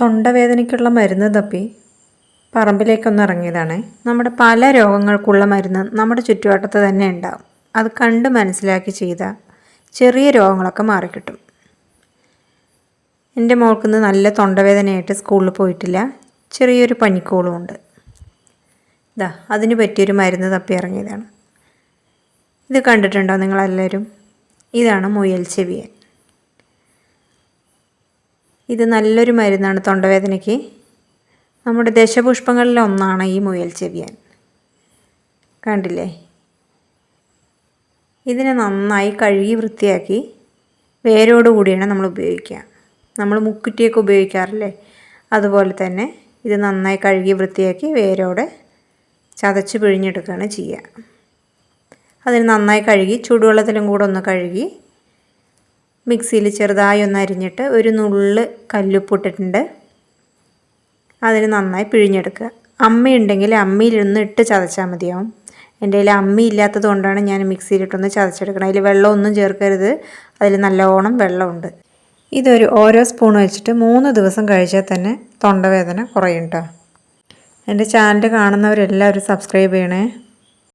തൊണ്ടവേദനയ്ക്കുള്ള മരുന്ന് തപ്പി പറമ്പിലേക്കൊന്ന് ഇറങ്ങിയതാണ്. നമ്മുടെ പല രോഗങ്ങൾക്കുള്ള മരുന്ന് നമ്മുടെ ചുറ്റുവട്ടത്ത് തന്നെ ഉണ്ടാവും. അത് കണ്ട് മനസ്സിലാക്കി ചെയ്താൽ ചെറിയ രോഗങ്ങളൊക്കെ മാറിക്കിട്ടും. എൻ്റെ മോൾക്കിന്ന് നല്ല തൊണ്ടവേദനയായിട്ട് സ്കൂളിൽ പോയിട്ടില്ല. ചെറിയൊരു പനിക്കോളും ഉണ്ട്. അതിന് പറ്റിയൊരു മരുന്ന് തപ്പി ഇറങ്ങിയതാണ്. ഇത് കണ്ടിട്ടുണ്ടോ നിങ്ങളെല്ലാവരും? ഇതാണ് മുയൽ ചെവിയൻ. ഇത് നല്ലൊരു മരുന്നാണ് തൊണ്ടവേദനയ്ക്ക്. നമ്മുടെ ദശപുഷ്പങ്ങളിൽ ഒന്നാണ് ഈ മുയൽ ചെവിയൻ. കണ്ടില്ലേ? ഇതിനെ നന്നായി കഴുകി വൃത്തിയാക്കി വേരോട് കൂടിയാണ് നമ്മൾ ഉപയോഗിക്കുക. നമ്മൾ മുക്കുറ്റിയൊക്കെ ഉപയോഗിക്കാറില്ലേ, അതുപോലെ തന്നെ ഇത് നന്നായി കഴുകി വൃത്തിയാക്കി വേരോടെ ചതച്ച് പിഴിഞ്ഞെടുക്കുകയാണ് ചെയ്യുക. അതിന് നന്നായി കഴുകി ചൂടുവെള്ളത്തിലും കൂടെ ഒന്ന് കഴുകി മിക്സിയിൽ ചെറുതായി ഒന്ന് അരിഞ്ഞിട്ട് ഒരു നുള്ള് കല്ലുപ്പിട്ടിട്ടുണ്ട്. അതിന് നന്നായി പിഴിഞ്ഞെടുക്കുക. അമ്മിയുണ്ടെങ്കിൽ അമ്മിയിലൊന്ന് ഇട്ട് ചതച്ചാൽ മതിയാവും. എൻ്റെ കയ്യിൽ അമ്മി ഇല്ലാത്തത് കൊണ്ടാണ് ഞാൻ മിക്സിയിലിട്ടൊന്ന് ചതച്ചെടുക്കണം. അതിൽ വെള്ളമൊന്നും ചേർക്കരുത്, അതിൽ നല്ലോണം വെള്ളമുണ്ട്. ഓരോ സ്പൂൺ വെച്ചിട്ട് 3 ദിവസം കഴിച്ചാൽ തന്നെ തൊണ്ടവേദന കുറയും കേട്ടോ. എൻ്റെ ചാനൽ കാണുന്നവരെല്ലാവരും സബ്സ്ക്രൈബ് ചെയ്യണേ.